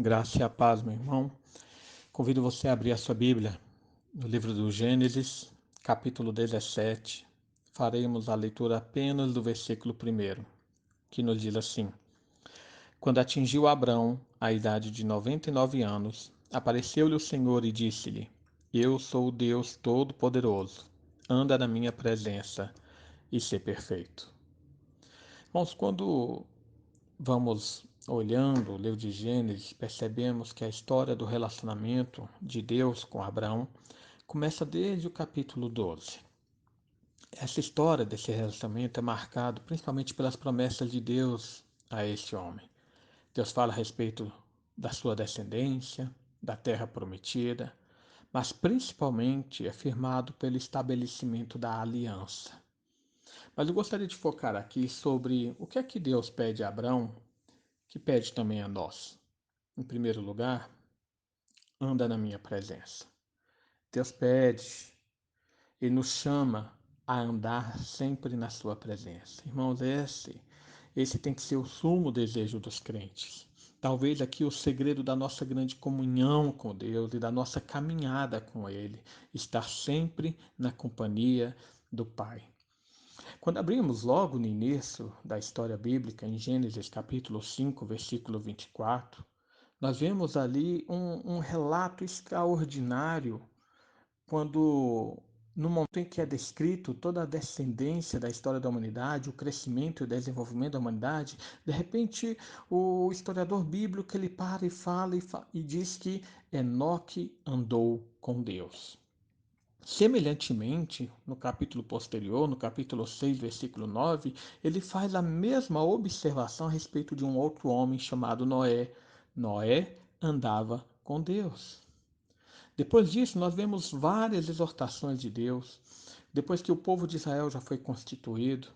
Graça e a paz, meu irmão. Convido você a abrir a sua Bíblia no livro do Gênesis, capítulo 17. Faremos a leitura apenas do versículo 1, que nos diz assim: Quando atingiu Abrão a idade de 99 anos, apareceu-lhe o Senhor e disse-lhe: Eu sou o Deus Todo-Poderoso. Anda na minha presença e ser perfeito. Irmãos, quando vamos olhando o livro de Gênesis, percebemos que a história do relacionamento de Deus com Abraão começa desde o capítulo 12. Essa história desse relacionamento é marcado principalmente pelas promessas de Deus a este homem. Deus fala a respeito da sua descendência, da terra prometida, mas principalmente é firmado pelo estabelecimento da aliança. Mas eu gostaria de focar aqui sobre o que é que Deus pede a Abraão, que pede também a nós. Em primeiro lugar, anda na minha presença. Deus pede e nos chama a andar sempre na sua presença. Irmãos, esse tem que ser o sumo desejo dos crentes. Talvez aqui o segredo da nossa grande comunhão com Deus e da nossa caminhada com Ele, estar sempre na companhia do Pai. Quando abrimos logo no início da história bíblica, em Gênesis capítulo 5, versículo 24, nós vemos ali um relato extraordinário quando, no momento em que é descrito toda a descendência da história da humanidade, o crescimento e o desenvolvimento da humanidade, de repente o historiador bíblico ele para e fala e diz que Enoque andou com Deus. Semelhantemente, no capítulo posterior, no capítulo 6, versículo 9, ele faz a mesma observação a respeito de um outro homem chamado Noé. Noé andava com Deus. Depois disso, nós vemos várias exortações de Deus. Depois que o povo de Israel já foi constituído,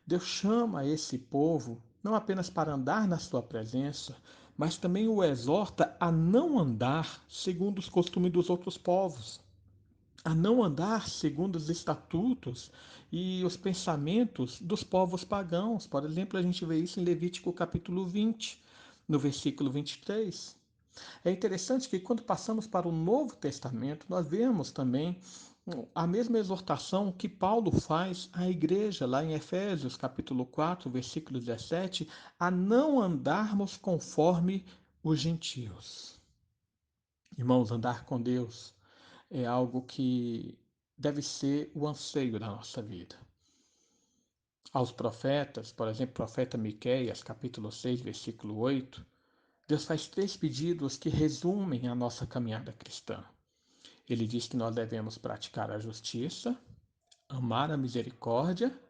Deus chama esse povo não apenas para andar na sua presença, mas também o exorta a não andar segundo os costumes dos outros povos, a não andar segundo os estatutos e os pensamentos dos povos pagãos. Por exemplo, a gente vê isso em Levítico capítulo 20, no versículo 23. É interessante que quando passamos para o Novo Testamento, nós vemos também a mesma exortação que Paulo faz à igreja, lá em Efésios capítulo 4, versículo 17, a não andarmos conforme os gentios. Irmãos, andar com Deus é algo que deve ser o anseio da nossa vida. Aos profetas, por exemplo, profeta Miqueias, capítulo 6, versículo 8, Deus faz 3 pedidos que resumem a nossa caminhada cristã. Ele diz que nós devemos praticar a justiça, amar a misericórdia,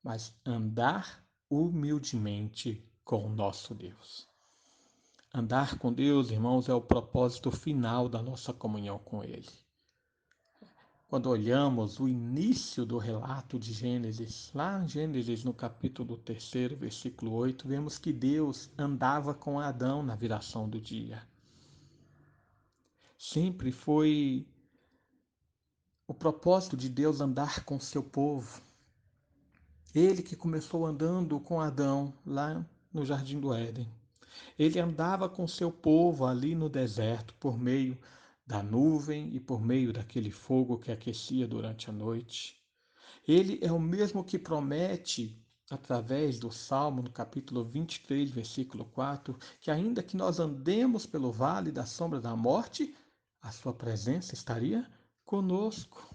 mas andar humildemente com o nosso Deus. Andar com Deus, irmãos, é o propósito final da nossa comunhão com Ele. Quando olhamos o início do relato de Gênesis, lá em Gênesis no capítulo 3, versículo 8, vemos que Deus andava com Adão na viração do dia. Sempre foi o propósito de Deus andar com seu povo. Ele que começou andando com Adão lá no Jardim do Éden. Ele andava com seu povo ali no deserto por meio da nuvem e por meio daquele fogo que aquecia durante a noite. Ele é o mesmo que promete, através do Salmo, no capítulo 23, versículo 4, que ainda que nós andemos pelo vale da sombra da morte, a sua presença estaria conosco.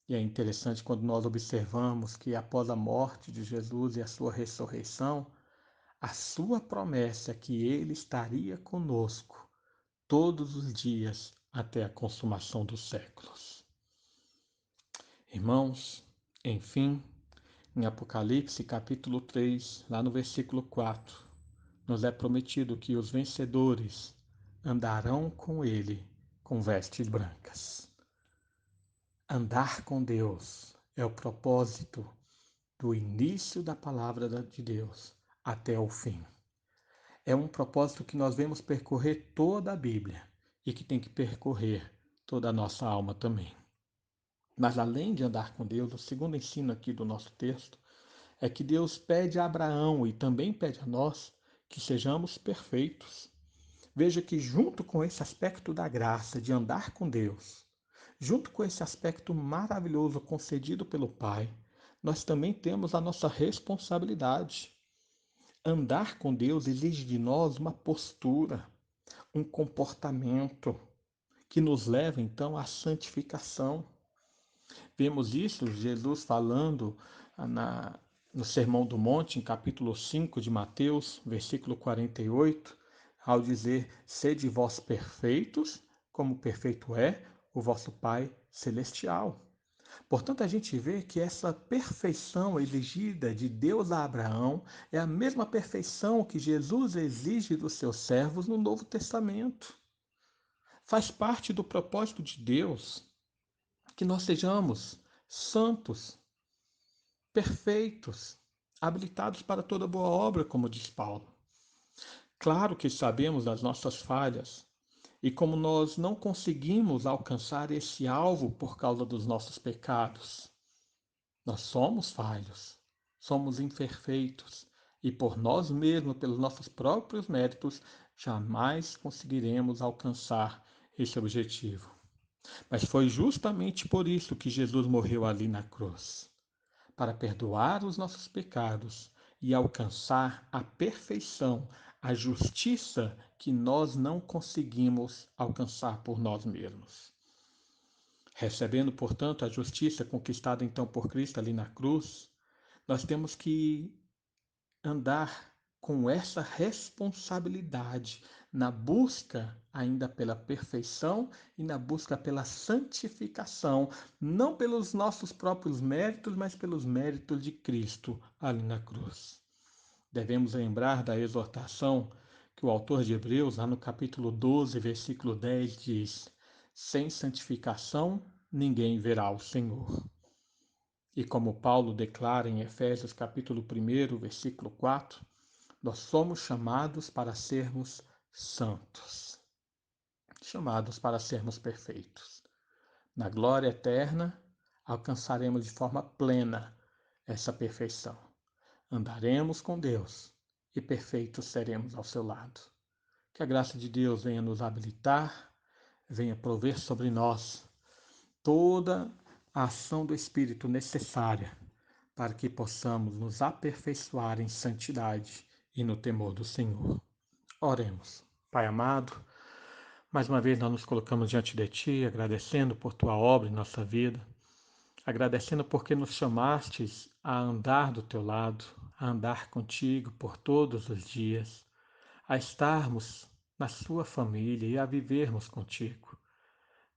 E é interessante quando nós observamos que após a morte de Jesus e a sua ressurreição, a sua promessa é que ele estaria conosco todos os dias até a consumação dos séculos. Irmãos, enfim, em Apocalipse capítulo 3, lá no versículo 4, nos é prometido que os vencedores andarão com ele com vestes brancas. Andar com Deus é o propósito do início da palavra de Deus até o fim. É um propósito que nós vemos percorrer toda a Bíblia e que tem que percorrer toda a nossa alma também. Mas além de andar com Deus, o segundo ensino aqui do nosso texto é que Deus pede a Abraão e também pede a nós que sejamos perfeitos. Veja que junto com esse aspecto da graça de andar com Deus, junto com esse aspecto maravilhoso concedido pelo Pai, nós também temos a nossa responsabilidade. Andar com Deus exige de nós uma postura, um comportamento que nos leva então à santificação. Vemos isso Jesus falando na, no Sermão do Monte, em capítulo 5 de Mateus, versículo 48, ao dizer: Sede vós perfeitos, como perfeito é o vosso Pai celestial. Portanto, a gente vê que essa perfeição exigida de Deus a Abraão é a mesma perfeição que Jesus exige dos seus servos no Novo Testamento. Faz parte do propósito de Deus que nós sejamos santos, perfeitos, habilitados para toda boa obra, como diz Paulo. Claro que sabemos das nossas falhas e como nós não conseguimos alcançar esse alvo por causa dos nossos pecados. Nós somos falhos, somos imperfeitos e por nós mesmos, pelos nossos próprios méritos, jamais conseguiremos alcançar esse objetivo. Mas foi justamente por isso que Jesus morreu ali na cruz, para perdoar os nossos pecados e alcançar a perfeição, a justiça que nós não conseguimos alcançar por nós mesmos. Recebendo, portanto, a justiça conquistada então por Cristo ali na cruz, nós temos que andar com essa responsabilidade na busca ainda pela perfeição e na busca pela santificação, não pelos nossos próprios méritos, mas pelos méritos de Cristo ali na cruz. Devemos lembrar da exortação que o autor de Hebreus, lá no capítulo 12, versículo 10, diz: Sem santificação ninguém verá o Senhor. E como Paulo declara em Efésios capítulo 1, versículo 4, nós somos chamados para sermos santos, chamados para sermos perfeitos. Na glória eterna, alcançaremos de forma plena essa perfeição. Andaremos com Deus e perfeitos seremos ao seu lado. Que a graça de Deus venha nos habilitar, venha prover sobre nós toda a ação do Espírito necessária para que possamos nos aperfeiçoar em santidade e no temor do Senhor. Oremos. Pai amado, mais uma vez nós nos colocamos diante de Ti, agradecendo por Tua obra em nossa vida, agradecendo porque nos chamastes a andar do Teu lado, a andar contigo por todos os dias, a estarmos na Sua família e a vivermos contigo.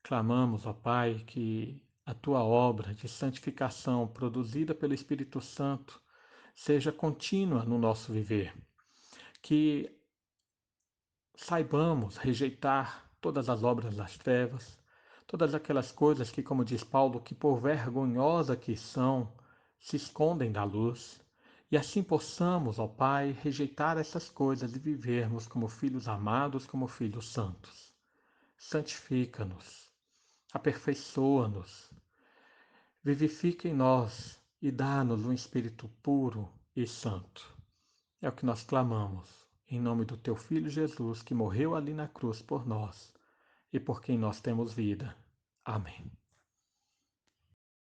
Clamamos, ó Pai, que a Tua obra de santificação produzida pelo Espírito Santo seja contínua no nosso viver, que saibamos rejeitar todas as obras das trevas, todas aquelas coisas que, como diz Paulo, que por vergonhosa que são, se escondem da luz, e assim possamos, ó Pai, rejeitar essas coisas e vivermos como filhos amados, como filhos santos. Santifica-nos, aperfeiçoa-nos, vivifica em nós e dá-nos um espírito puro e santo. É o que nós clamamos, em nome do Teu Filho Jesus, que morreu ali na cruz por nós e por quem nós temos vida. Amém.